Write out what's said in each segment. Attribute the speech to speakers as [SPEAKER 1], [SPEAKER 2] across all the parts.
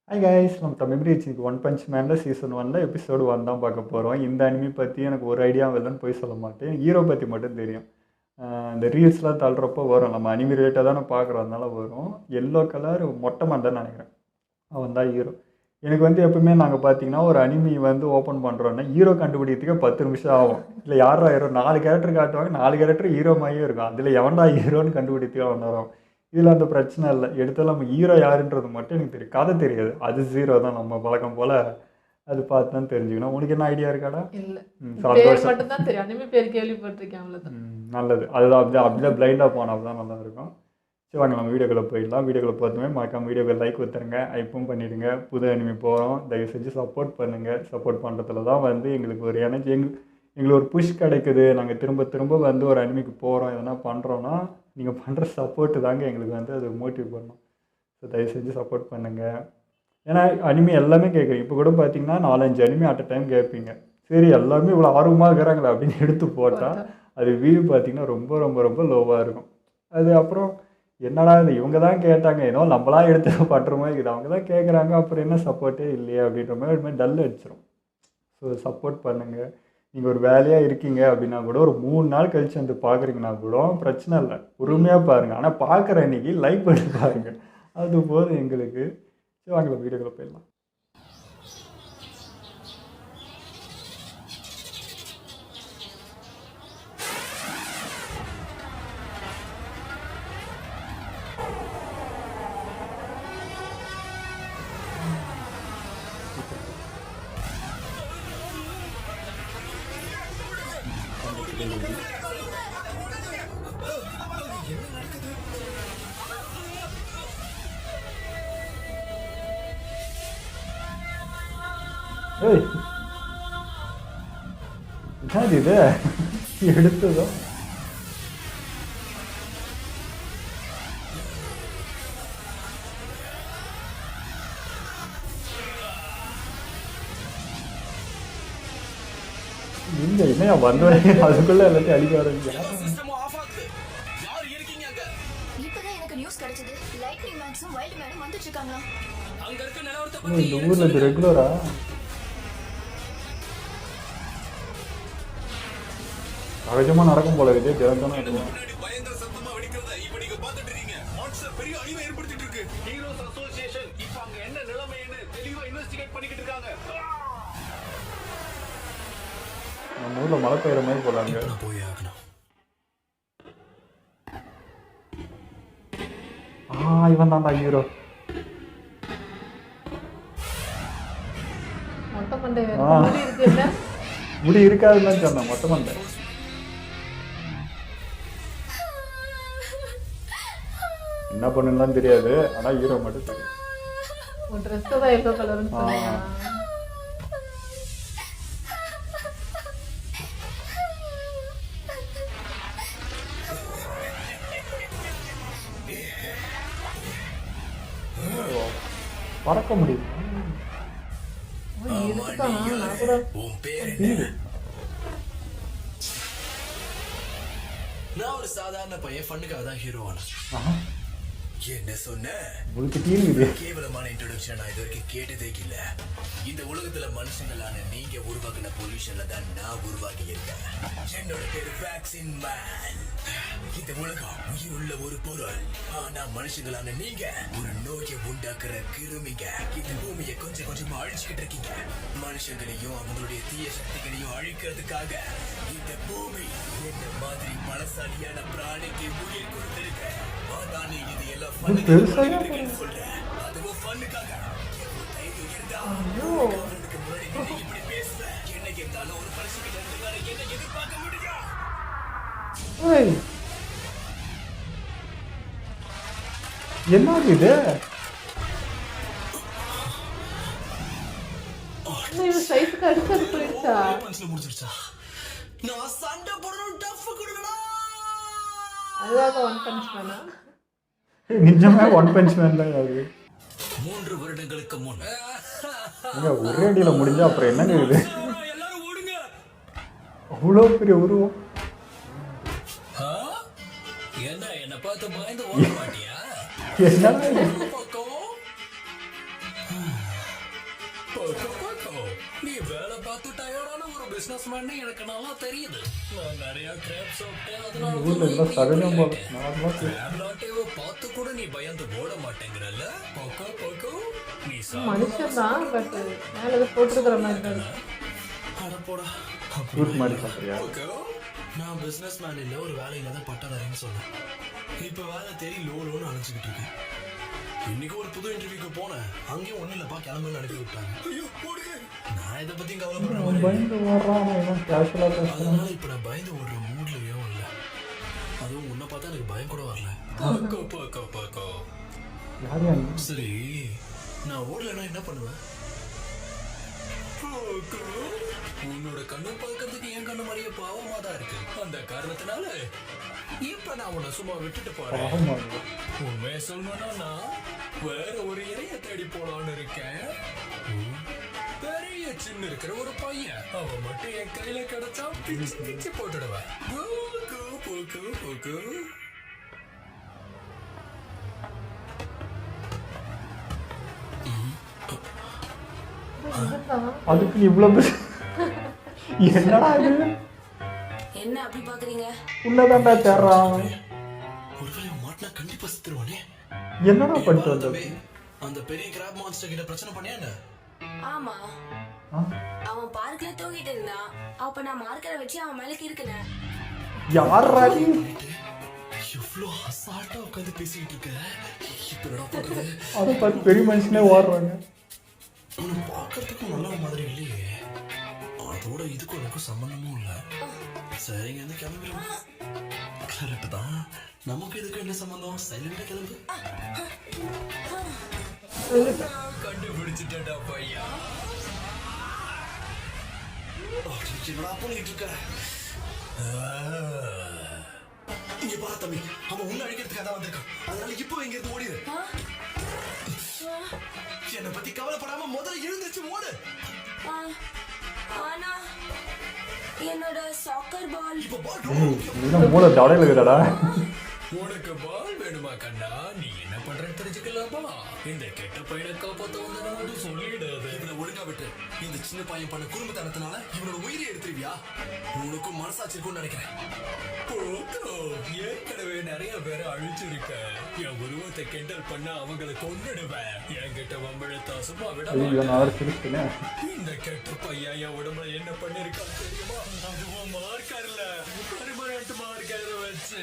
[SPEAKER 1] Hi guys, நம்ம தமிழ் ரீச்சுக்கு one punch மேனில் சீசன் 1 எபிசோடு 1 தான் பார்க்க போகிறோம். இந்த அனிமி பற்றி எனக்கு ஒரு ஐடியாவும் இல்லைன்னு போய் சொல்ல மாட்டேன். ஹீரோ பற்றி மட்டும் தெரியும். இந்த ரீல்ஸ்லாம் தள்ளுறப்போ வரும், நம்ம அனிமி ரிலேட்டாக தானே பார்க்குறோம், அதனால வரும். எல்லோ கலர் மொட்டை மண்டைன்னு நினைக்கிறேன், அவன் தான் ஹீரோ. எனக்கு வந்து எப்பவுமே நாங்கள் பார்த்தீங்கன்னா ஒரு அனிமி வந்து ஓப்பன் பண்ணுறோன்னா ஹீரோ கண்டுபிடிக்கிறதுக்கு 10 நிமிஷம் ஆகும். இல்லை யாரா ஹீரோ 4 கேரக்டர் காட்டுவாங்க, 4 கேரக்டர் ஹீரோ மாதிரியே இருக்கும். அதில் எவன்டா ஹீரோன்னு கண்டுபிடிக்கிறதுக்கு அவன் வரும். இதில் அந்த பிரச்சனை இல்லை. எடுத்தாலும் நம்ம ஹீரோ யாருன்றது மட்டும் எனக்கு தெரியும், கதை தெரியாது. அது ஜீரோ தான், நம்ம பழக்கம் போல் அது பார்த்து தான் தெரிஞ்சுக்கணும். உனக்கு என்ன ஐடியா இருக்காடா?
[SPEAKER 2] இல்ல
[SPEAKER 1] சந்தோஷம்.
[SPEAKER 2] மட்டும் தான் தெரியும். அனிமே பேர் கேள்விப்பட்டிருக்கேன், அவ்வளவுதான்.
[SPEAKER 1] நல்லது. அதுதான் அப்படிதான் பிளைண்டாக போனால் தான் நல்லா இருக்கும். சரி வாங்க, நம்ம வீடியோக்குள்ளே போயிடலாம். வீடியோக்குள்ளே பார்த்தோமே மறக்காம வீடியோக்கு லைக் கொடுத்துருங்க, ஐப்பும் பண்ணிவிடுங்க. புது அனிமி போகிறோம், தயவு செஞ்சு சப்போர்ட் பண்ணுங்கள். சப்போர்ட் பண்ணுறதுல தான் வந்து எங்களுக்கு ஒரு எனர்ஜி, எங்களுக்கு ஒரு புஷ் கிடைக்குது. நாங்கள் திரும்ப திரும்ப வந்து ஒரு அனிமிக்கு போகிறோம், எதனா பண்ணுறோன்னா நீங்கள் பண்ணுற சப்போர்ட்டு தாங்க எங்களுக்கு வந்து அது மோட்டிவ் பண்ணணும். ஸோ தயவு செஞ்சு சப்போர்ட் பண்ணுங்கள். ஏன்னா அனிமி எல்லாமே கேட்குறீங்க. இப்போ கூட பார்த்தீங்கன்னா 4-5 அனிமி அட் அ டைம் கேட்பீங்க. சரி எல்லாருமே இவ்வளோ ஆர்வமாக இருக்கிறாங்களா அப்படின்னு எடுத்து போட்டால் அது வியூ பார்த்தீங்கன்னா ரொம்ப ரொம்ப ரொம்ப லோவாக இருக்கும். அது அப்புறம் என்னடா இது, இவங்க தான் கேட்டாங்க, ஏதோ நம்மளாம் எடுத்து பண்ணுற மாதிரி இருக்குது, அவங்க தான் கேட்குறாங்க, அப்புறம் என்ன சப்போர்ட்டே இல்லையே அப்படின்ற மாதிரி ஒரு மாதிரி டல் அடிச்சிடும். ஸோ சப்போர்ட் பண்ணுங்கள். நீங்கள் ஒரு வேலையாக இருக்கீங்க அப்படின்னா கூட ஒரு 3 நாள் கழித்து வந்து பார்க்குறீங்கன்னா கூட பிரச்சனை இல்லை, பொறுமையாக பாருங்கள். ஆனால் பார்க்குற அன்றைக்கி லைக் பண்ணி பாருங்கள், அது போதும் எங்களுக்கு. சரி வாங்க வீடியோக்குள்ளே போயிடலாம். ஏய் என்னது இது எடுத்ததோ? இங்க என்ன வந்தோடனே அதுக்குள்ள எல்லாத்தையும் அடிக்க ஆரம்பிச்சா? இந்த ஊர்ல இது ரெகுலரா? சகஜமா நடக்கும் போல இது, திறந்தோன்னு இருக்கும். நம்ம ஊர்ல மழை பெய்யற மாதிரி போலாங்க. இவன் தான்டா ஹீரோ. முடி இருக்காதுன்னு சொன்னேன், மொட்டை மண்டை. என்ன பண்ணுன்னு தெரியாது, ஆனா ஹீரோ மட்டும் தெரியும். பறக்க முடியும்.
[SPEAKER 3] நான் ஒரு சாதாரண பையன், ஃபண்ணுக்காக தான் ஹீரோவான. என்ன சொன்ன? கேவலமான இன்ட்ரோடக்ஷன் நான் இது வரைக்கும் கேட்டதே இல்ல. இந்த உலகத்துல மனுஷங்களான நீங்க உருவாக்கின பொல்யூஷன்ல தான் நான் உருவாக்கி இருக்கேன். என்னோட பேரு வேக்சின் மேன். இந்த உலகம் உயிருள்ள ஒரு பொருள், ஆனா மனுஷங்களான நீங்க ஒரு நோயை உண்டாக்குற கிருமிங்க. இந்த பூமியை கொஞ்சம் கொஞ்சமா அழிச்சுக்கிட்டு இருக்கீங்க. மனுஷங்களையும் அவங்களுடைய தீய சக்திகளையும் அழிக்கிறதுக்காக இந்த பூமி என்ன மாதிரி பலசாலியான பிராணிக்கு உயிர் கொடுத்திருக்க. ஆனானே இது எல்லாம் சொல்றேன், அதுவும் ஃபன்னுக்காக. இப்படி பேசுறேன், என்ன இருந்தாலும் ஒரு மனுஷங்கிட்ட இருந்து வேற என்ன எதிர்பார்க்க முடியும்?
[SPEAKER 1] என்ன இது? நிஜமா ஒன் பஞ்ச் மேன் தான் அது.
[SPEAKER 3] 3 வருடங்களுக்கு முன்
[SPEAKER 1] ஒரே அடியில முடிஞ்சா அப்புறம் என்னங்க இது? அவ்வளோ பெரிய உருவம்.
[SPEAKER 3] என்ன பார்த்து பயந்து ஓட மாட்டியா?
[SPEAKER 1] என்ன
[SPEAKER 3] பிசினஸ் மேன் எனக்கு நல்லா தெரியுது. நான் நிறைய கிராப் சாப்பிட்டேன்.
[SPEAKER 1] ஊரில் இதெல்லாம் சகஜம் போல நார்மலாக
[SPEAKER 3] கிராப் லாட்டேவை பார்த்து கூட நீ பயந்து ஓட மாட்டேங்கிறல்ல? போக்கோ போக்கோ நீ
[SPEAKER 2] மனுஷன் தான், பட் மேலே ஏதோ போட்டுருக்கிற மாதிரி தான் இருக்கு.
[SPEAKER 3] அடப்போடா.
[SPEAKER 1] ஃப்ரூட் மாதிரி சாப்பிட்றியா?
[SPEAKER 3] போக்கோ, நான் பிசினஸ் மேன் இல்லை, ஒரு வேலையில தான் பட்டதாரின்னு சொன்னேன். இப்போ வேலை தேடி லோன்னு அழைச்சிக்கிட்டு இருக்கேன். இன்னைக்கு ஒரு புது இன்டர்வியூக்கு போனேன். அங்கேயும் ஒன்றும் இல்லைப்பா, கிளம்புன்னு அனுப்பி விட்டாங்க. நான் இதை பற்றியும் கவலைப்படுறேன்.
[SPEAKER 1] பயந்து வர்றான் கேஷுவலாக பேசுகிறேன்.
[SPEAKER 3] அதனால இப்போ நான் பயந்து ஓடுற மூட்லயும் இல்லை. அதுவும் உன்னை பார்த்தா எனக்கு பயம் கூட வரல. பாக்கோ பாக்கோ பாக்கோ.
[SPEAKER 1] யார் யார்
[SPEAKER 3] சரி, நான் ஓடலைன்னா என்ன பண்ணுவேன்? பாக்கோ, உன்னோட கண்ணு பார்க்கறதுக்கு என் கண்ணு மாதிரியே பாவமா தான் இருக்கு. அந்த காரணத்தினால இப்ப நான் உன்னை சும்மா விட்டுட்டு போறேன்.
[SPEAKER 1] ஆமாங்க.
[SPEAKER 3] உண்மையை சொல்லணும்னா நான் வேற ஒரு இறைய தேடி போலான்னு இருக்கேன். பெரிய சின்ன இருக்கிற ஒரு பையன், அவன் மட்டும் என் கையில கிடைச்சா பிச்சு பிச்சு போட்டுடுவேன். போக்கு போக்கு போக்கு.
[SPEAKER 1] அதுக்கு நீ இவ்வளோ என்னடா இது?
[SPEAKER 4] என்ன அப்படி பாக்குறீங்க?
[SPEAKER 1] உள்ளதான்டா தேடுறான்.
[SPEAKER 3] ஒருவேளை மாட்டினா கண்டிப்பா செத்துருவானே.
[SPEAKER 1] என்னடா பண்ணிட்டு வந்தது?
[SPEAKER 3] அந்த பெரிய கிராப் மான்ஸ்டர் கிட்ட பிரச்சனை பண்ணியா என்ன?
[SPEAKER 4] ஆமா, அவன் பார்க்ல தூங்கிட்டு இருந்தான். அப்ப நான் மார்க்கரை வச்சு அவன் மேலுக்கு இருக்கிறேன்.
[SPEAKER 1] யாரா நீ?
[SPEAKER 3] எவ்வளோ அசால்ட்டா உட்காந்து பேசிக்கிட்டு இருக்க. இப்ப என்ன பண்றது?
[SPEAKER 1] அதை பார்த்து பெரிய மனுஷனே ஓடுறாங்க.
[SPEAKER 3] அவனை பார்க்கறதுக்கும் நல்ல மாதிரி இல்லையே. அதோட இதுக்கும் எனக்கும் சம்பந்தமும் இல்லை. சரிங்க, இருந்து கிளம்பிடுவோம். கரெக்ட் தான். நமக்கு இதுக்கு என்ன சம்பந்தம்? சைலண்டா கிளம்பு. கண்டுபிடிச்சிட்டா பையா. என்னடா பண்ணிட்டு இருக்க? இங்க பாரு தம்பி, அவன் உன்னை அழிக்கிறதுக்காக தான் வந்திருக்கான். அதனால இப்போ இங்க இருந்து ஓடிடு. என்னை பத்தி கவலைப்படாம முதல்ல எழுந்திருச்சு ஓடு.
[SPEAKER 4] ஆனா என்னோட சாக்கர் பால்.
[SPEAKER 3] இப்ப பால்
[SPEAKER 1] இன்னும் மூளை தடையில் இருக்குதாடா.
[SPEAKER 3] உனக்கு பால் வேணுமா கண்ணா? நீ என்ன பண்றன்னு தெரிஞ்சுக்கலாமா? இந்த கெட்ட பையனை காப்பாத்த வந்து சொல்லிடாது. இவனை ஒழுங்கா விட்டு. இந்த சின்ன பையன் பண்ண குடும்பத்தனத்தினால இவனோட உயிரை எடுத்துருவியா? உனக்கும் மனசாட்சி இருக்கும்னு நினைக்கிறேன். ஏற்கனவே நிறைய பேரை அழிச்சிருக்க. என் உருவத்தை கிண்டல் பண்ண அவங்களை கொன்னுடுவேன். என்கிட்ட வம்பெழுத்தா சும்மா விட மாட்டேன். இந்த கெட்ட பையன் என் உடம்புல என்ன பண்ணிருக்கான்னு தெரியுமா? அதுவும் மார்க்கர்ல பர்மனன்ட் மார்க்கர் வச்சு.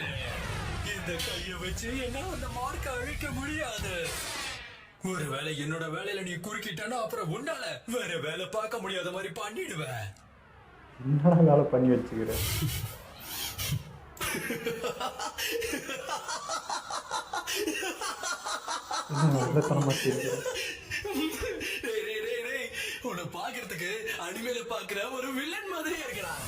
[SPEAKER 3] இந்த கைய வச்சு என்ன அந்த மார்க்க அழிக்க முடியாது. ஒருவேளை என்னோட வேலையில நீ குறுக்கிட்டனா அப்புறம் உன்னால வேற வேலை பார்க்க முடியாத மாதிரி பண்ணிடுவேன்.
[SPEAKER 1] என்னடா வேலை பண்ணி வச்சுக்கிற?
[SPEAKER 3] உன்னை பாக்குறதுக்கு அனிமேல பாக்குற ஒரு வில்லன் மாதிரி இருக்கிறான்.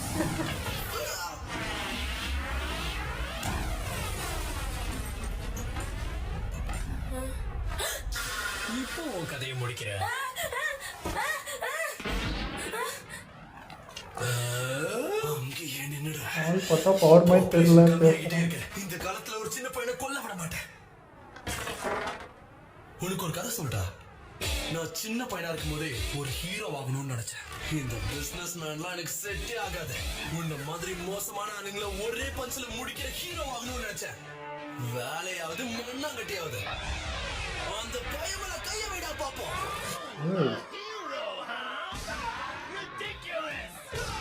[SPEAKER 3] இப்போ உன் கதையை முடிக்கிறேன். அங்கேயே நின்னுடா.
[SPEAKER 1] பார்த்தா பவர் மாதிரி தெரியல.
[SPEAKER 3] இந்த காலத்துல ஒரு சின்ன பையனை கொல்ல விட மாட்டேன். உனக்கு ஒரு கதை சொல்லிட்டா. நான் சின்ன பையனா இருக்கும் போதே ஒரு ஹீரோ ஆகணும்னு நினைச்சேன். இந்த பிசினஸ் மேன்லாம் எனக்கு செட்டே ஆகாது. உன்ன மாதிரி மோசமான ஆளுங்களை ஒரே பஞ்சில முடிக்கிற ஹீரோ ஆகணும்னு நினைச்சேன். வேலையாவது மண்ணாங்கட்டியாவது. அந்த பயமல கைய வைடா பாப்போம்.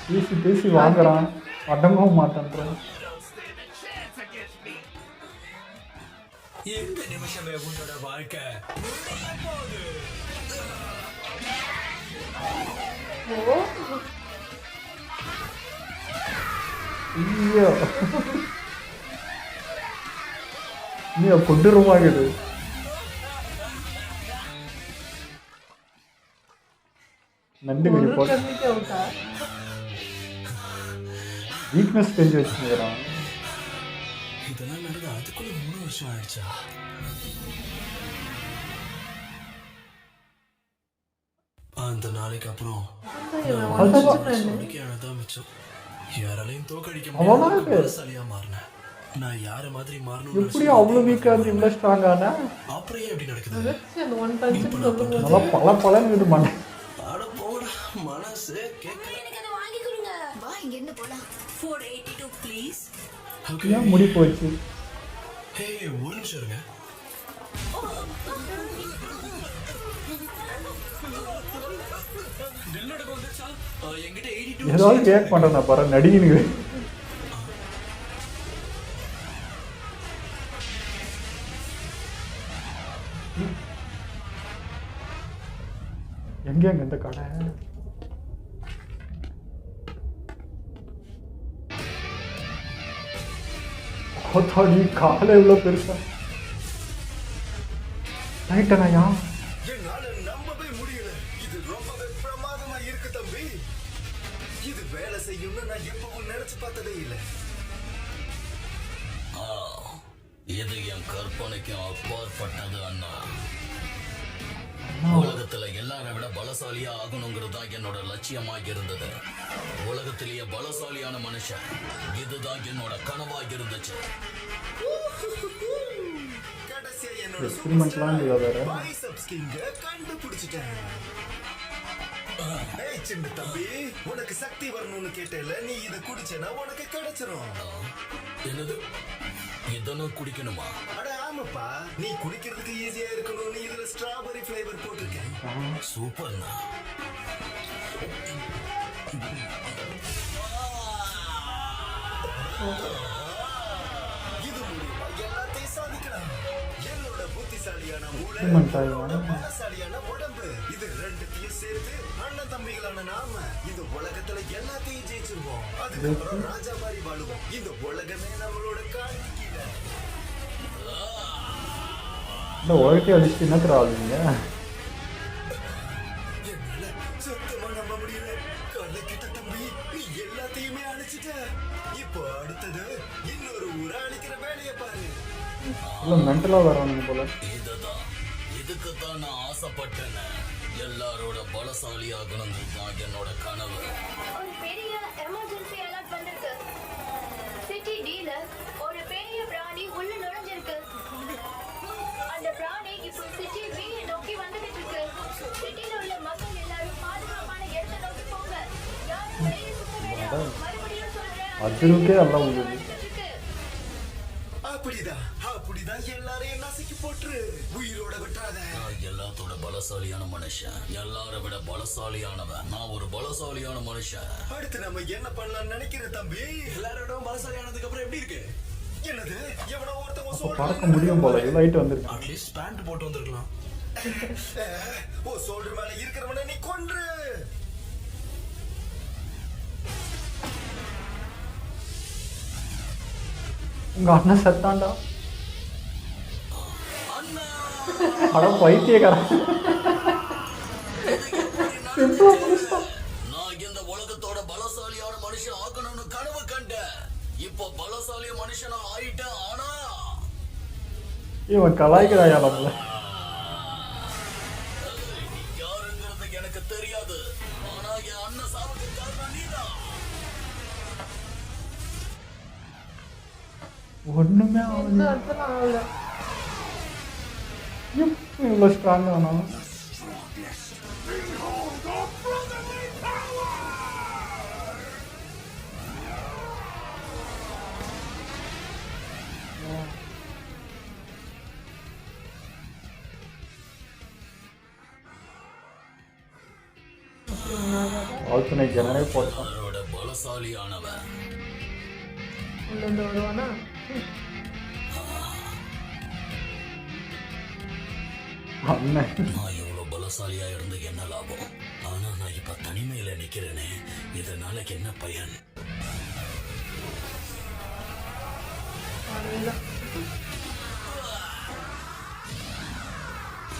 [SPEAKER 1] பேசி பேசி வாங்குறான், அடங்கவும் மாட்டான்.
[SPEAKER 3] இந்த நிமிஷமே உன்னோட வாழ்க்கை
[SPEAKER 1] நீ கொண்டுருமாங்குது. நண்டு கறி போட்டு வீக்னஸ் தெரிஞ்சு வச்சுக்கிறான்.
[SPEAKER 3] இதெல்லாம் நடந்து அதுக்குள்ள 3 வருஷம் ஆயிடுச்சா? அந்த நாளைக்கு அப்புறம் மிச்சம். யாராலையும் தோக்கடிக்க முடியாத மாறினேன். நான் யார மாதிரி மாறணும்?
[SPEAKER 1] எப்படி அவ்வளவு வீக்கா இருந்து இவ்வளவு ஸ்ட்ராங்கானா?
[SPEAKER 3] அப்புறம் எப்படி நடக்குது?
[SPEAKER 1] பல பலன்னு இது பண்ண.
[SPEAKER 3] அட போடா, மனசு கேட்கல.
[SPEAKER 4] எனக்கு அதை வாங்கி கொடுங்க. இங்க இருந்து போலாம் 482 ப்ளீஸ்
[SPEAKER 1] ஏன் முடி போச்சு?
[SPEAKER 3] ஹே ஒரு நிமிஷம் இருங்க. என்கிட்ட 82
[SPEAKER 1] ஏதாவது கேக் பண்றேன் நான் பாரு நடிகனுக்கு. எங்க இந்த கடை? கொத்தாடி காலை இவ்வளோ பெருசா நைட்டனாயா?
[SPEAKER 3] என்னால நம்பவே முடியல. இது ரொம்பவே பிரமாதமா இருக்கு தம்பி. இது வேலை செய்யும்னு நான் எப்பவும் நினைச்சு பார்த்ததே இல்லை. இது என் கற்பனைக்கு அப்பாற்பட்டது அண்ணா. உலகத்துல எல்லாரை விட பலசாலியா ஆகணுங்கிறது தான் என்னோட லட்சியமாக இருந்தது. உலகத்திலேயே பலசாலியான மனுஷன் இதுதான் என்னோட கனவாக இருந்துச்சு. கடைசியா என்னோட
[SPEAKER 1] எக்ஸ்பிரிமெண்ட்லாம் இல்லையா வேற?
[SPEAKER 3] பைசப்ஸ் கிங்க கண்டுபிடிச்சிட்டேன். ஏய் சின்ன தம்பி, உனக்கு சக்தி வரணும்னு கேட்டேல, நீ இத குடிச்சேனா உனக்கு கிடைச்சிரும். என்னது? இதெல்லாம் குடிக்கணுமா? அட ஆமாப்பா, நீ குடிக்கிறதுக்கு ஈஸியா இருக்கணும்னு இதுல ஸ்ட்ராபெரி ஃப்ளேவர் போட்டிருக்கேன். சூப்பர்ண்ணா. இது மூலியமா எல்லாத்தையும் சாதிக்கலாம். என்னோட புத்திசாலியான மூளை, என்னோட பலசாலியான உடம்பு, இது ரெண்டுத்தையும் சேர்த்து அண்ணன் தம்பிகளான நாம இந்த உலகத்துல எல்லாத்தையும் ஜெயிச்சிருவோம். அதுக்கப்புறம் ராஜா மாதிரி வாழுவோம். இந்த உலகமே நம்மளோட காலுக்கு கீழே.
[SPEAKER 1] இந்த உலகத்தை அடிச்சுட்டு என்ன ஆகுதுங்க?
[SPEAKER 3] என்னால சுத்தமா நம்ப முடியல. கண்ணக்கிட்ட தம்பி, நீ எல்லாத்தையுமே அழிச்சிட்ட. இப்போ அடுத்தது இன்னொரு ஊரை அழிக்கிற வேலையை பாரு.
[SPEAKER 1] இல்லை மென்டலாக வரானுங்க போல.
[SPEAKER 3] இதுக்குத்தான் நான் ஆசைப்பட்டேன். எல்லாரோட பலசாலி ஆகணுங்கிறது தான் என்னோட கனவு.
[SPEAKER 4] ஒரு பெரிய எமர்ஜென்சி அலர்ட் வந்திருக்கு. சிட்டி டீல ஒரு பெரிய பிராணி உள்ள நுழைஞ்சிருக்கு. அந்த பிராணி இப்போ சிட்டி பி நோக்கி வந்துட்டு இருக்கு. சிட்டில உள்ள மக்கள் எல்லாரும் பாதுகாப்பான இடத்தை நோக்கி போங்க. யாரும் வெளியே சுத்த வேண்டாம். மறுபடியும் சொல்றேன்.
[SPEAKER 1] அதுக்கே எல்லாம் உள்ளது.
[SPEAKER 3] அப்படிதான் எல்லாரையும் நசுக்கி போட்டுரு. உயிரோட விட்டாத. நான் எல்லாத்தோட பலசாலியான மனுஷன். எல்லாரை விட பலசாலியானவன். நான் ஒரு பலசாலியான மனுஷன். அடுத்து நம்ம என்ன பண்ணலாம்னு நினைக்கிற தம்பி? எல்லாரோட பலசாலியானதுக்கு அப்புறம் எப்படி இருக்கு? என்னது? எவனோ ஒருத்தன்
[SPEAKER 1] பறக்க முடியும் போல. லைட் வந்துருக்கு.
[SPEAKER 3] அட்லீஸ்ட் பேண்ட் போட்டு வந்திருக்கலாம். ஓ சோல்டர் மேல இருக்கிறவனை நீ கொன்று.
[SPEAKER 1] உங்க அண்ணன் செத்தாண்டா. அட பைத்தியக்காரன்.
[SPEAKER 3] நான் இந்த உலகத்தோட பலசாலியான மனுஷன் ஆகணும்னு கனவு கண்டேன். இப்போ பலசாலிய மனுஷனா ஆயிட்டேன். ஆனா
[SPEAKER 1] இவன் கலாய்க்கிறாயா நம்மள?
[SPEAKER 3] யாருங்கிறது எனக்கு தெரியாது. ஆனா என் அண்ணன் சாவுக்கு காரணம் நீதான்.
[SPEAKER 1] ஒண்ணுமே
[SPEAKER 2] எந்த இடத்துல ஆகல.
[SPEAKER 1] இவ்வளோ ஸ்ட்ராங் ஆனாலும் ஆல்சனை ஜனரே போட்டான்.
[SPEAKER 3] அவரோட பலசாலியானவன்
[SPEAKER 2] உள்ள இருந்து வருவானா?
[SPEAKER 1] அண்ணன்
[SPEAKER 3] நான் இவ்வளவு பலசாலியா இருந்து என்ன லாபம்? ஆனா நான் இப்ப தனிமையில நிக்கிறேனே, இதனால என்ன பயன்?
[SPEAKER 2] அதேதான்.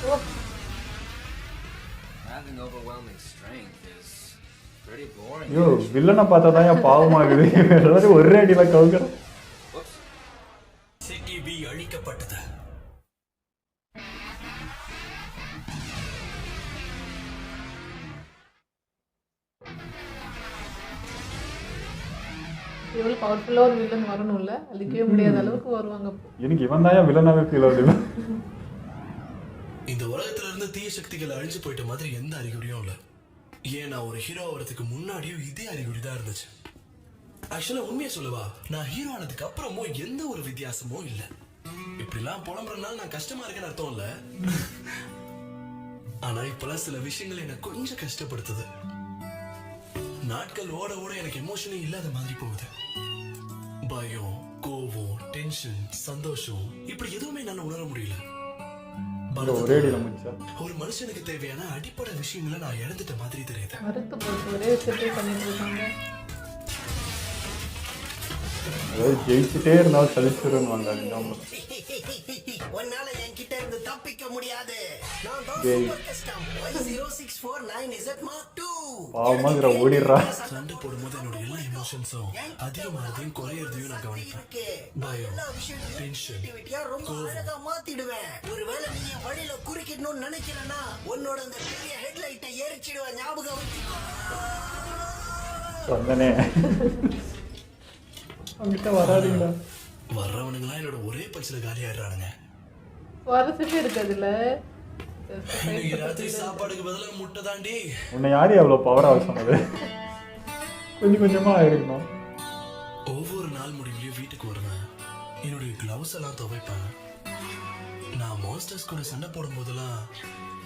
[SPEAKER 2] ஓ,
[SPEAKER 5] Having overwhelming strength is pretty boring.
[SPEAKER 1] ஐயோ வில்லனை பார்த்தா தான் என் பாவமாகுது. எல்லாரும் ஒரே அடியில கவுக்குறேன்.
[SPEAKER 5] Whoops.
[SPEAKER 3] சிட்டி பி அழிக்கப்பட்டது.
[SPEAKER 2] எவ்வளவு பவர்ஃபுல்லா ஒரு வில்லன் வரணும்ல, அழிக்கவே முடியாத அளவுக்கு வருவாங்க.
[SPEAKER 1] எனக்கு இவன் தான் வில்லனாவே ஃபீல் ஆகுது.
[SPEAKER 3] இந்த உலகத்துல இருந்து தீய சக்திகள் அழிஞ்சு போயிட்ட மாதிரி எந்த அறிகுறியும் இல்ல. ஏன் நான் ஒரு ஹீரோ வரதுக்கு முன்னாடியும் இதே அறிகுறி தான் இருந்துச்சு. ஆக்சுவலா உண்மையை சொல்லவா, நான் ஹீரோ ஆனதுக்கு அப்புறமும் எந்த ஒரு வித்தியாசமும் இல்ல. இப்படிலாம் புலம்புறதுனால நான் கஷ்டமா இருக்கேன்னு அர்த்தம் இல்ல. ஆனா இப்பெல்லாம் சில விஷயங்கள் என்ன கொஞ்சம் கஷ்டப்படுத்துது. நாட்கள் ஓட ஓட எனக்கு எமோஷனே இல்லாத மாதிரி போகுது. பயம், கோவம், டென்ஷன், சந்தோஷம், இப்படி எதுவுமே என்னால உணர முடியல.
[SPEAKER 1] ஒரே அடியில முடிச்சா
[SPEAKER 3] ஒரு மனுஷனுக்கு தேவையான அடிப்படை விஷயங்களை நான் இழந்துட்ட மாதிரி தெரியுது.
[SPEAKER 2] மறுத்து போட்டு ஒரே விஷயத்தை பண்ணிட்டு இருக்காங்க.
[SPEAKER 1] அதாவது ஜெயிச்சுட்டே இருந்தாலும் சலிச்சிருன்னு வந்தாங்க.
[SPEAKER 6] உன்னால என்கிட்ட இருந்து தப்பிக்க முடியாது. நான் தான்
[SPEAKER 1] டேய்.
[SPEAKER 6] Super custom 10649Z Mark II.
[SPEAKER 1] பாவமாங்கிற ஓடிடுறா.
[SPEAKER 3] சண்டை போடும்போது என்னோட எல்லா எமோஷன்ஸும் அதிகமானதையும் குறையறதையும் நான் கவனிப்பேன். பயம்,
[SPEAKER 6] எல்லா விஷயத்தையும்
[SPEAKER 3] டென்ஷன்,
[SPEAKER 6] activity-யா ரொம்ப அழகா மாத்திடுவேன். ஒருவேளை நீ என் வழியில குறுக்கிடணும்னு நினைக்கிறேன்னா உன்னோட அந்த பெரிய ஹெட்லைட்டை எரிச்சிடுவேன். ஞாபகம் வச்சுக்கோ.
[SPEAKER 1] சொன்னனே அவங்கிட்ட வராதுங்களா.
[SPEAKER 3] வர்றவனுங்களாம் என்னோட ஒரே பட்சல காலியாடுறானுங்க.
[SPEAKER 2] சுவாரஸ்யமே இருக்காதுல்ல.
[SPEAKER 3] இன்னைக்கு ராத்திரி சாப்பாடுக்கு பதிலா முட்டை தாண்டி.
[SPEAKER 1] உன்னை யாரு அவ்வளோ பவராக சொன்னது? கொஞ்சம் கொஞ்சமாக ஆயிருக்கணும்.
[SPEAKER 3] ஒவ்வொரு நாள் முடிவுலையும் வீட்டுக்கு வருவேன். என்னுடைய கிளவுஸ் எல்லாம் துவைப்பேன். நான் மான்ஸ்டர்ஸ் கூட சண்டை போடும் போதெல்லாம்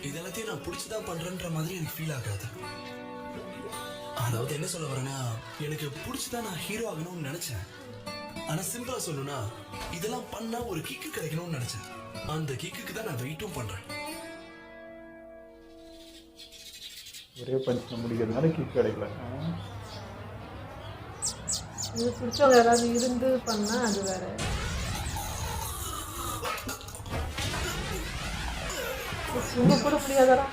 [SPEAKER 3] இதெல்லாத்தையும் நான் பிடிச்சிதான் பண்றேன்ற மாதிரி எனக்கு ஃபீல் ஆகாது. அதாவது என்ன சொல்ல வரேன்னா, எனக்கு பிடிச்சிதான் நான் ஹீரோ ஆகணும்னு நினைச்சேன். ஆனா சிம்பிளா சொல்லணும்னா, இதெல்லாம் பண்ணா ஒரு கிக்கு கிடைக்கணும்னு நினைச்சேன். அந்த கிக்குக்கு தான் நான் வெயிட்டும் பண்றேன்.
[SPEAKER 1] ஒரே பஞ்சில் முடிக்கிறதுனால கிக் கிடைக்கல.
[SPEAKER 2] இது பிடிச்சவங்க யாராவது இருந்து பண்ணா அது வேற. சும்மா கூட முடியாதடா.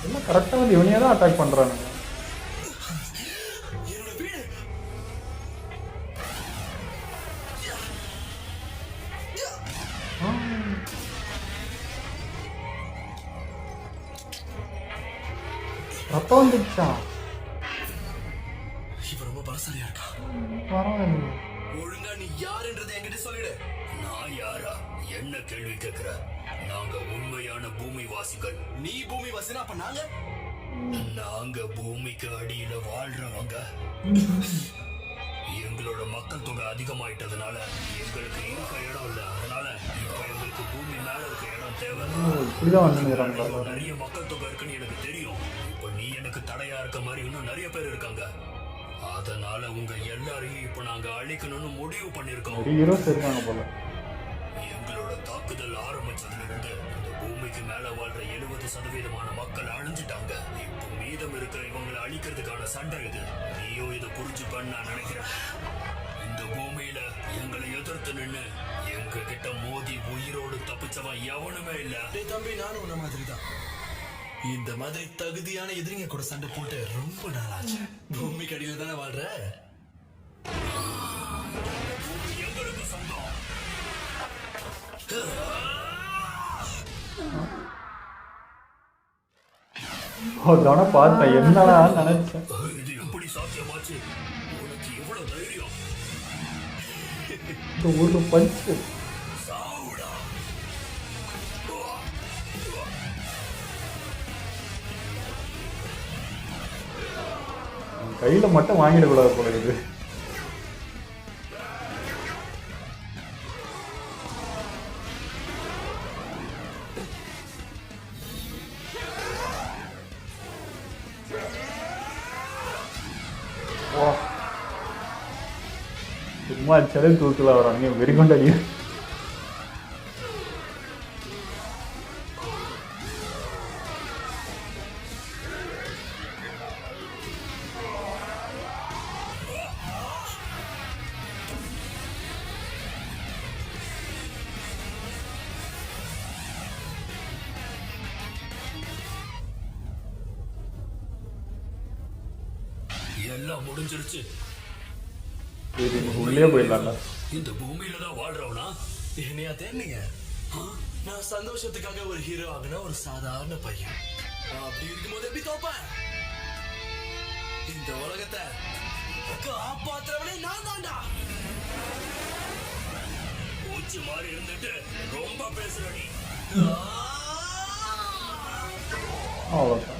[SPEAKER 1] எல்லாம் கரெக்டாக வந்து இவனையே தான் அட்டாக் பண்ணுறானுங்க.
[SPEAKER 3] என்னோட வீடு
[SPEAKER 1] ரத்தம் வந்துடுச்சா?
[SPEAKER 3] இவ ரொம்ப பலசாலியா இருக்கா.
[SPEAKER 1] பரவாயில்ல.
[SPEAKER 3] ஒழுங்கா நீ யாருன்றதை என்கிட்ட சொல்லிடு.
[SPEAKER 7] நான் யாரா? என்ன கேள்வி கேட்கிற? நாங்க உண்மையான பூமி வாசிகள்.
[SPEAKER 3] நீ பூமி வாசினா அப்ப நாங்க
[SPEAKER 7] நாங்க பூமிக்கு அடியில வாழ்றவங்க. எங்களோட மக்கள் தொகை அதிகமாயிட்டதுனால எங்களுக்கு இருக்க இடம் இல்ல. அதனால இப்ப எங்களுக்கு பூமி மேல இருக்க இடம் தேவை.
[SPEAKER 1] இப்படிதான் வந்துடுறாங்களா?
[SPEAKER 7] நிறைய மக்கள் தொகை இருக்குன்னு எனக்கு தெரியும். இப்ப நீ எனக்கு தடையா இருக்க மாதிரி இன்னும் நிறைய பேர் இருக்காங்க. அதனால உங்க எல்லாரையும் இப்ப நாங்க அழிக்கணும்னு முடிவு பண்ணிருக்கோம்.
[SPEAKER 1] நிறைய ஹீரோஸ் இருக்காங்க போல.
[SPEAKER 7] எங்களோட தாக்குதல் ஆரம்பிச்சதுல இருந்து இந்த பூமிக்கு மேல வாழ்ற 70% மக்கள் அழிஞ்சிட்டாங்க. இப்போ மீதம் இருக்கிற இவங்களை அழிக்கிறதுக்கான சண்டை இது. நீயும் இதை புரிஞ்சுப்பன்னு நான் நினைக்கிறேன். இந்த பூமியில எங்களை எதிர்த்து நின்னு எங்க கிட்ட மோதி உயிரோடு தப்பிச்சவன் எவனுமே இல்ல.
[SPEAKER 3] டேய் தம்பி, நானும் உன்ன மாதிரி தான். இந்த மாதிரி தகுதியான எதிரிங்க கூட சண்டை போட்டு ரொம்ப நாள் ஆச்சு. பூமிக்கு அடியில தானே வாழ்ற.
[SPEAKER 7] பூமி எங்களுக்கு சொந்தம்.
[SPEAKER 1] அதான பார்த்தேன். என்னடா நினைச்சேன்.
[SPEAKER 7] இது எப்படி சாத்தியமாச்சு? உனக்கு எவ்வளவு தைரியம்?
[SPEAKER 1] இந்த ஒரு பஞ்சு
[SPEAKER 7] சாவுடா.
[SPEAKER 1] கையில மட்டும் வாங்கிடக்கூடாது போல இது. சும்மா அடிச்சாலே தூக்கல வராங்க. வெறிகொண்டடி.
[SPEAKER 7] எல்லாம் முடிஞ்சிருச்சு.
[SPEAKER 1] உள்ளே போயிடலாம்ல.
[SPEAKER 7] இந்த பூமியில தான் வாழ்றவனா?
[SPEAKER 3] என்னையா தேர்ந்தீங்க? நான் சந்தோஷத்துக்காக ஒரு ஹீரோ ஆகின ஒரு சாதாரண பையன். அப்படி இருக்கும்போது எப்படி தோப்பேன்? இந்த உலகத்தை காப்பாத்துறவனே நான் தான்டா.
[SPEAKER 7] பூச்சி மாதிரி இருந்துட்டு ரொம்ப பேசுற நீ.
[SPEAKER 1] அவ்வளோதான்.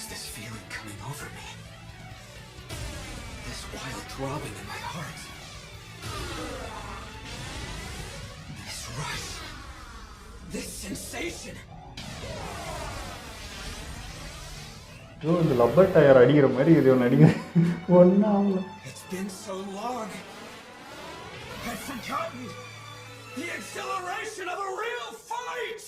[SPEAKER 5] is this feeling coming over me? This wild throbbing in my heart. This rush. This sensation.
[SPEAKER 1] ஐயோ இந்த லப்பர் டயர் அடிக்கிற மாதிரி இது ஒன்று அடிக்கிற ஒன்றும் ஆகல.
[SPEAKER 5] It's been so long. I've forgotten the exhilaration of a real fight!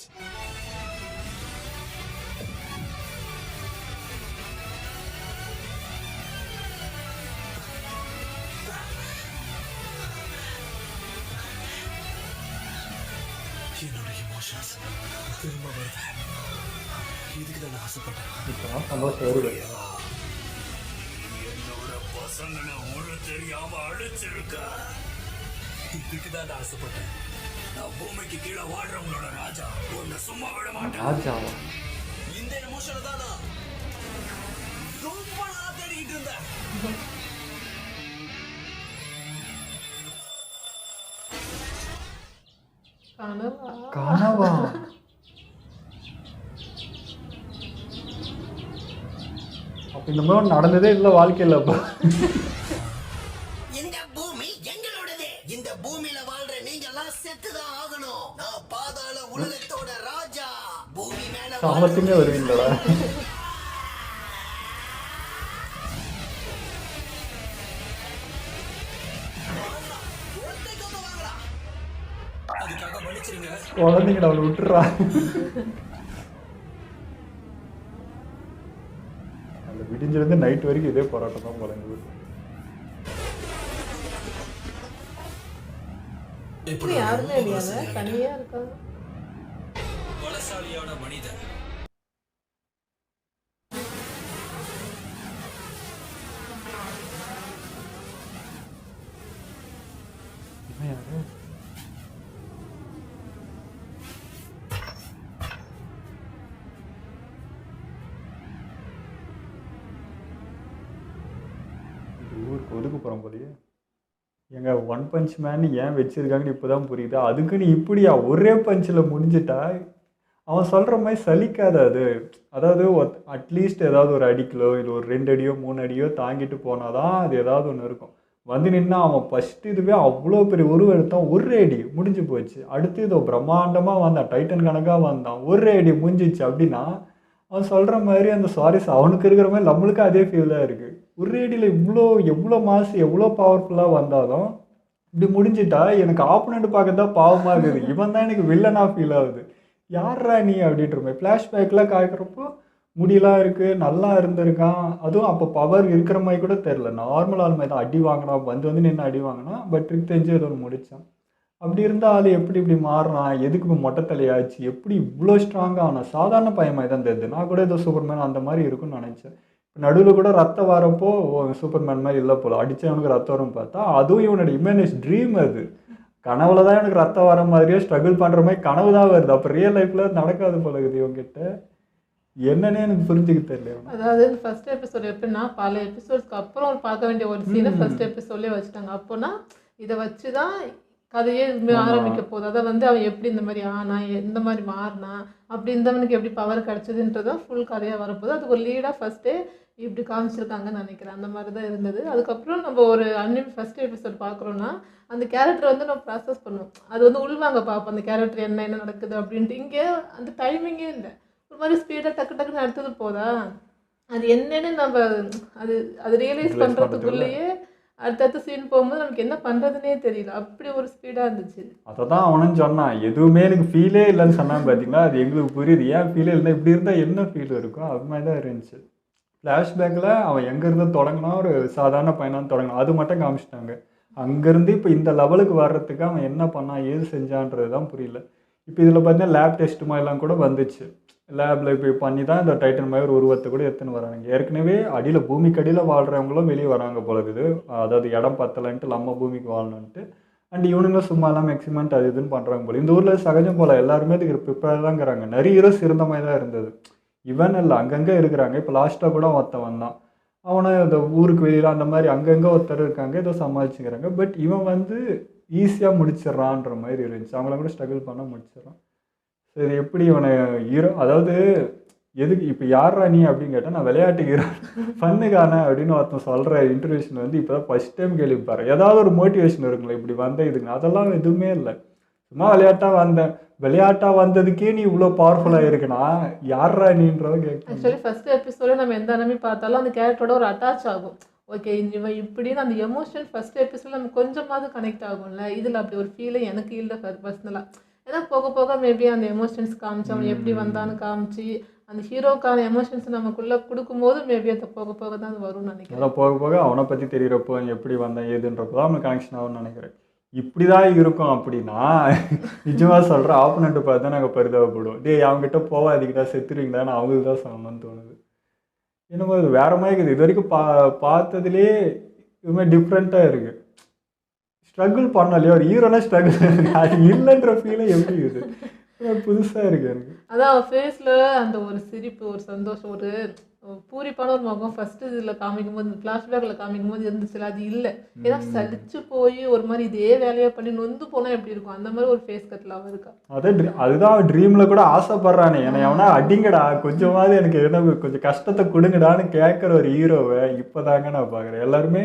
[SPEAKER 5] என்னோட emotions திரும்ப வருது. இதுக்கு தான் நான் ஆசைப்பட்டேன்.
[SPEAKER 1] இப்போதான் சந்தோஷம் வருது.
[SPEAKER 7] என்னோட பசங்களை ஒரு தெரியாம அழிச்சிருக்க.
[SPEAKER 3] இதுக்கு தான் நான் ஆசைப்பட்டேன்.
[SPEAKER 7] நான் பூமிக்கு கீழே வாழ்றவங்களோட ராஜா. உன்னை சும்மா விட மாட்டேன்.
[SPEAKER 1] ராஜாவா?
[SPEAKER 3] இந்த எமோஷனை தான் நான் ரொம்ப நாளா தேடிக்கிட்டு இருந்தேன்.
[SPEAKER 2] கனவா?
[SPEAKER 1] கனவா? அப்ப இந்த மாதிரி நடந்ததே இல்லை வாழ்க்கையில். அப்போ
[SPEAKER 6] இந்த பூமி எங்களோடது. இந்த பூமியில வாழ்ற நீங்க எல்லாம் செத்துதான் ஆகணும். நான் பாதாள உலகத்தோட ராஜா. பூமி மேல
[SPEAKER 1] சாமத்துமே வருவீங்களா?
[SPEAKER 3] அதுக்காக மன்னிச்சிருங்க.
[SPEAKER 1] குழந்தைங்க அவளை விட்டுறா. அந்த விடிஞ்சிருந்து நைட் வரைக்கும் இதே போராட்டம் தான் போல எங்களுக்கு.
[SPEAKER 2] இப்படி யாருமே இல்லையால தனியா இருக்காங்க.
[SPEAKER 3] பலசாலியான மனிதன்.
[SPEAKER 1] இவன் யாரு? இது ஊருக்கு ஒதுக்கு போகிறோம் போலியே. எங்க ஒன் பஞ்ச் மேன் ஏன் வச்சிருக்காங்கன்னு இப்போ தான் புரியுது. அதுக்குன்னு இப்படியா ஒரே பஞ்சில் முடிஞ்சிட்டா அவன் சொல்கிற மாதிரி சலிக்காது அது. அதாவது அட்லீஸ்ட் ஏதாவது ஒரு அடிக்கலோ இல்லை ஒரு 2 அடியோ 3 அடியோ தாங்கிட்டு போனால் தான் அது ஏதாவது ஒன்று இருக்கும். வந்து நின்னா அவன் ஃபஸ்ட்டு இதுவே அவ்வளோ பெரிய உருவம் எடுத்தான், ஒரு அடி முடிஞ்சு போச்சு. அடுத்து இதோ பிரம்மாண்டமாக வந்தான், டைட்டன் கணக்காக வந்தான், ஒரு அடி முடிஞ்சிச்சு. அப்படின்னா அவன் சொல்கிற மாதிரி அந்த சாரீஸ் அவனுக்கு இருக்கிற மாதிரி நம்மளுக்கு அதே ஃபீல் தான் இருக்குது. ஒரு அடியில் எவ்வளோ மாசு எவ்வளோ பவர்ஃபுல்லாக வந்தாலும் இப்படி முடிஞ்சிட்டா எனக்கு ஆப்போனண்ட் பார்க்க தான் பாவமாக இருக்குது. இவன் தான் எனக்கு வில்லனாக ஃபீல் ஆகுது. யாரா நீ அப்படின்ற மாதிரி ஃப்ளாஷ்பேக்லாம் காய்க்கிறப்போ முடியெல்லாம் இருக்குது, நல்லா இருந்திருக்கான். அதுவும் அப்போ பவர் இருக்கிற மாதிரி கூட தெரில. நார்மல் ஆள் மாதிரி தான் அடி வாங்கினா, வந்து நின்று அடி வாங்கினா. பட் ட்ரிக் தெரிஞ்சு ஏதோ ஒன்று முடித்தான். அப்படி இருந்தால் ஆள் எப்படி இப்படி மாறினான், எதுக்கு இப்போ மொட்டை தலையாச்சு, எப்படி இவ்வளோ ஸ்ட்ராங்காக ஆனான். சாதாரண பையன் மாதிரி தான் தெரியுது. நான் கூட ஏதோ சூப்பர்மேன் அந்த மாதிரி இருக்குன்னு நினச்சேன். நடுவில் கூட ரத்தம் வரப்போ சூப்பர்மேன் மாதிரி இல்லை போல, அடித்தவனுக்கு ரத்தம் வரும் பார்த்தா அதுவும் இவனோட இமேஜ் ட்ரீம். அது கனவுல தான் எனக்கு ரத்தம் வர மாதிரியே ஸ்ட்ரகிள் பண்ணுற மாதிரி கனவு தான் வருது. அப்போ ரியல் லைஃப்பில் நடக்காது போல இருக்குது இவங்ககிட்ட. என்னன்னே எனக்கு புரிஞ்சுக்க தெரியல.
[SPEAKER 2] அதாவது ஃபர்ஸ்ட் எபிசோட் எப்படின்னா பல எபிசோட்ஸ்க்கு அப்புறம் பார்க்க வேண்டிய ஒரு சீனை ஃபர்ஸ்ட் எபிசோட்லேயே வச்சுட்டாங்க. அப்போனா இதை வச்சு தான் கதையே ஆரம்பிக்க போகுது. அதை வந்து அவன் எப்படி இந்த மாதிரி ஆனா, எந்த மாதிரி மாறினா, அப்படி இருந்தவனுக்கு எப்படி பவர் கிடச்சிதுன்றதான் ஃபுல் கதையாக வரப்போகுது. அதுக்கு ஒரு லீடாக ஃபஸ்ட்டே இப்படி காமிச்சிருக்காங்கன்னு நினைக்கிறேன். அந்த மாதிரி தான் இருந்தது. அதுக்கப்புறம் நம்ம ஒரு ஃபர்ஸ்ட் எபிசோட் பார்க்குறோன்னா அந்த கேரக்டர் வந்து நம்ம ப்ராசஸ் பண்ணுவோம். அது வந்து உள்வாங்க பார்ப்போம், அந்த கேரக்டர் என்ன நடக்குது அப்படின்ட்டு. இங்கே அந்த டைமிங்கே இல்லை, ஒரு மாதிரி ஸ்பீடாக டக்கு டக்குன்னு அடுத்தது போதா. அது என்னன்னு நம்ம அது ரியலைஸ் பண்ணுறதுக்குள்ளேயே அடுத்தடுத்த சீன் போகும்போது நமக்கு என்ன பண்ணுறதுனே தெரியல. அப்படி ஒரு ஸ்பீடாக இருந்துச்சு.
[SPEAKER 1] அதை தான் அவனும் சொன்னான், எதுவுமே எனக்கு ஃபீலே இல்லைன்னு சொன்னான். பார்த்தீங்களா, அது எங்களுக்கு புரியுது. ஏன் ஃபீலே இல்லை, இப்படி இருந்தால் என்ன ஃபீல் இருக்கும், அது மாதிரி தான் இருந்துச்சு. ஃப்ளாஷ்பேக்கில் அவன் எங்கேருந்து தொடங்கினா ஒரு சாதாரண பையனாக தொடங்கினான், அது மட்டும் காமிச்சிட்டாங்க. அங்கேருந்து இப்போ இந்த லெவலுக்கு வர்றதுக்கு அவன் என்ன பண்ணான், ஏது செஞ்சான்றது தான் புரியல. இப்போ இதில் பார்த்தீங்கன்னா லேப் டெஸ்ட் மாதிரிலாம் கூட வந்துச்சு. லேபில் இப்போ பண்ணி தான் இந்த டைட்டன் மாதிரி ஒரு உருவத்தை கூட எடுத்துன்னு வராங்க. ஏற்கனவே அடியில் பூமிக்கு அடியில் வாழ்கிறவங்களும் வெளியே வராங்க போல இருக்குது. அதாவது இடம் பத்தலைன்ட்டு நம்ம பூமிக்கு வாழணுன்ட்டு. அண்ட் இவனுங்களும் சும்மா எல்லாம் எக்ஸிமெண்ட் அது இதுன்னு பண்ணுறாங்க போல. இந்த ஊரில் சகஜம் போல் எல்லாருமே இதுக்கு ப்ரிப்பேர் தான் இருக்கிறாங்க. நிறைய ஹீரோஸ் இருந்த மாதிரி தான் இருந்தது. இவன் இல்லை, அங்கங்கே இருக்கிறாங்க. இப்போ லாஸ்ட்டாக கூட ஒருத்தன் வந்தான், அவனை இந்த ஊருக்கு வெளியில் அந்த மாதிரி அங்கங்கே ஒருத்தர் இருக்காங்க, ஏதோ சமாளிச்சுக்கிறாங்க. பட் இவன் வந்து ஈஸியாக முடிச்சிட்றான்ற மாதிரி இருந்துச்சு. அவங்கள கூட ஸ்ட்ரகிள் பண்ண முடிச்சிடறான். சரி, எப்படி இவனை ஹீரோ, அதாவது எதுக்கு இப்போ யாரா நீ அப்படின்னு கேட்டால் நான் விளையாட்டு ஹீரோ ஃபன்னுக்கான அப்படின்னு ஒருத்தன் சொல்கிற இன்டர்வியூஷன் வந்து இப்போ தான் ஃபஸ்ட் டைம் கேள்விப்பாரு. ஏதாவது ஒரு மோட்டிவேஷன் இருக்குங்களா இப்படி வந்த இதுங்க, அதெல்லாம் எதுவுமே இல்லை. சும்மா விளையாட்டாக வந்ததுக்கே நீ இவ்வளோ பவர்ஃபுல்லாக இருக்குன்னா யாரா நீன்றத கேட்க.
[SPEAKER 2] ஆக்சுவலி ஃபர்ஸ்ட் எபிசோட நம்ம எந்த அனிமி பார்த்தாலும் அந்த கேரக்டரோட ஒரு அட்டாச் ஆகும். ஓகே இவன் இப்படின்னு அந்த எமோஷன் ஃபர்ஸ்ட் எபிசோட நம்ம கொஞ்சமாவது கனெக்ட் ஆகும்ல. இதில் அப்படி ஒரு ஃபீலே எனக்கு இல்லை பர்சனலாக. ஏன்னா போக போக மேபி அந்த எமோஷன்ஸ் காமிச்சு அவன் எப்படி வந்தான்னு காமிச்சு அந்த ஹீரோக்கான எமோஷன்ஸ் நமக்குள்ளே கொடுக்கும்போது மேபி அதை போக போக தான் அது வரும்னு நினைக்கிறேன்.
[SPEAKER 1] அதான் போக போக அவனை பற்றி தெரிகிறப்போ எப்படி வந்தான் ஏதுன்றப்போ தான் அவனுக்கு கனெக்ஷன் ஆகும்னு நினைக்கிறேன். இப்படி தான் இருக்கும் அப்படின்னா நிஜமாக சொல்கிற ஆப்போனண்ட்டை பார்த்து தான் நாங்கள் பரிதாபப்படுவோம். அவங்ககிட்ட போவாதீங்கடா செத்துருவீங்களான்னு அவங்களுக்கு தான் சொல்லணும்னு தோணுது. என்னமோ இது வேற மாதிரி இருக்குது. இது வரைக்கும் பார்த்ததுலேயே இதுமாதிரி டிஃப்ரெண்ட்டாக இருக்குது. ஸ்ட்ரகிள் பண்ணோம் இல்லையா, ஒரு ஹீரோனா ஸ்ட்ரகிள் அது இல்லைன்ற ஃபீலே எப்படி இருக்குது, புதுசாக இருக்குது எனக்கு.
[SPEAKER 2] அதான் ஃபேஸில் அந்த ஒரு சிரிப்பு, ஒரு சந்தோஷம், ஒரு பூரிப்பான ஒரு முகம் ஃபர்ஸ்ட் இதில் காமிக்கும் போது ஃப்ளாஷ்பேக்கில் காமிக்கும் போது இருந்துச்சுல, அது இல்லை. ஏன்னா சலிச்சு போய் ஒரு மாதிரி இதே வேலையை பண்ணி நொந்து போனால் எப்படி இருக்கும், அந்த மாதிரி ஒரு ஃபேஸ் கட்லாம் இருக்கா.
[SPEAKER 1] அதுதான் ட்ரீமில் கூட ஆசைப்படுறானே, என்னை எவனா அடிங்கடா கொஞ்சமாவது எனக்கு என்ன கொஞ்சம் கஷ்டத்தை கொடுங்கடான்னு கேட்குற ஒரு ஹீரோவை இப்போதாங்க நான் பார்க்குறேன். எல்லாருமே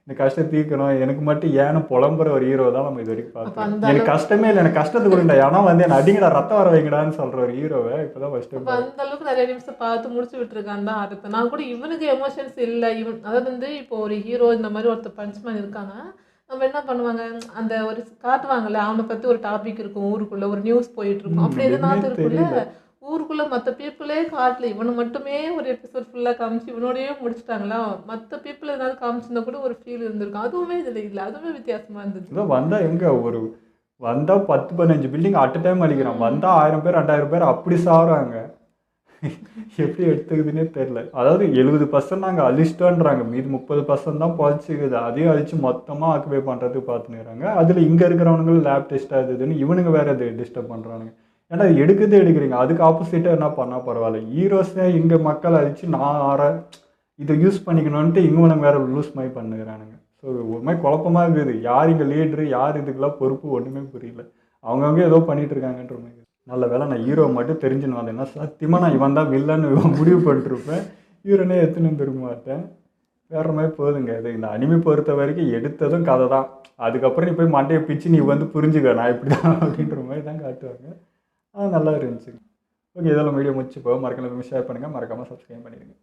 [SPEAKER 1] இந்த கஷ்டம் தீர்க்கணும் எனக்கு மட்டும் ஏன்னு புலம்புற ஒரு ஹீரோ தான் நம்ம இது வரைக்கும் பார்க்கணும். எனக்கு கஷ்டமே இல்லை, எனக்கு கஷ்டத்தை கொடுங்கடா, ஏன்னா வந்து என்ன அடிங்கடா ரத்தம் வர வைங்கடான்னு சொல்கிற ஒரு ஹீரோவை இப்போதான் ஃபர்ஸ்ட் டைம்.
[SPEAKER 2] அந்த அளவுக்கு நிறைய நிமிஷம் பார்த்து முடிச்சு விட்டுருக்கான்னு தான் அர்த்தம். நான் கூட இவனுக்கு எமோஷன்ஸ் இல்லை, அதாவது வந்து இப்போ ஒரு ஹீரோ இந்த மாதிரி ஒருத்தர் பஞ்ச்மேன் இருக்காங்க, நம்ம என்ன பண்ணுவாங்க அந்த ஒரு காட்டுவாங்கல்ல, அவனை பற்றி ஒரு டாபிக் இருக்கும் ஊருக்குள்ளே, ஒரு நியூஸ் போயிட்டு இருக்கும், அப்படி எதுனாலும் இருக்குல்ல ஊருக்குள்ளே மற்ற பீப்புளே காட்டல, இவனை மட்டுமே ஒரு எபிசோட் ஃபுல்லாக காமிச்சு இவனோடய முடிச்சுட்டாங்களா, மற்ற பீப்புள் ஏதாவது காமிச்சிருந்தா கூட ஒரு ஃபீல் இருந்திருக்கும். அதுவுமே இதில் இல்லை, அதுவுமே வித்தியாசமாக இருந்தது.
[SPEAKER 1] இதான் வந்தால் எங்கே ஒரு வந்தால் 10-15 பில்டிங் அட் டைம் அழிக்கிறான், வந்தால் 1000 பேர் 2000 பேர் அப்படி சாகுறாங்க. எப்படி எடுத்துக்குதுன்னே தெரில. அதாவது 70% நாங்கள் அழிச்சிட்டோன்றாங்க, மீது 30% தான் பொழைச்சிக்குது, அதையும் அழிச்சு மொத்தமாக ஆக்குபை பண்ணுறதுக்கு பார்த்துனுறாங்க. அதில் இங்கே இருக்கிறவனுங்க லேப் டெஸ்ட்டாக இருந்ததுன்னு இவனுங்க வேறு அது டிஸ்டர்ப் பண்ணுறானுங்க. ஏன்னா எடுக்கிறீங்க, அதுக்கு ஆப்போசிட்டாக என்ன பண்ணால் பரவாயில்ல. ஹீரோஸே இங்கே மக்கள் அழிச்சு நான் இதை யூஸ் பண்ணிக்கணுன்ட்டு இவனுங்க வேறு லூஸ் மாதிரி பண்ணுகிறானுங்க. ஸோ ஒரு மாதிரி குழப்பமாக இருக்குது, யார் இங்கே லீட்ரு யார் இதுக்கெல்லாம் பொறுப்பு ஒன்றுமே புரியல. அவங்கவுங்க ஏதோ பண்ணிகிட்டு இருக்காங்கன்ற மாதிரி. நல்ல வேலை நான் ஹீரோ மட்டும் தெரிஞ்சுன்னு வந்தேன்னா சத்தியமாக நான் இவன் தான் வில்லன்னு முடிவு பண்ணிருப்பேன், ஹீரோனே எடுத்துன்னு திரும்ப மாட்டேன். வேறு மாதிரி போகுதுங்க இது. இந்த அனிமி பொறுத்த வரைக்கும் எடுத்ததும் கதை தான், அதுக்கப்புறம் நீ போய் மண்டையை பிச்சு நீ வந்து புரிஞ்சுக்க நான் இப்படி தான் அப்படின்ற மாதிரி தான் காட்டுவாங்க. நல்லா இருந்துச்சு. ஓகே, இதெல்லாம் வீடியோ முடிச்சு போக மறக்காம ஷேர் பண்ணுங்கள், மறக்காமல் சப்ஸ்கிரைப் பண்ணிடுங்க.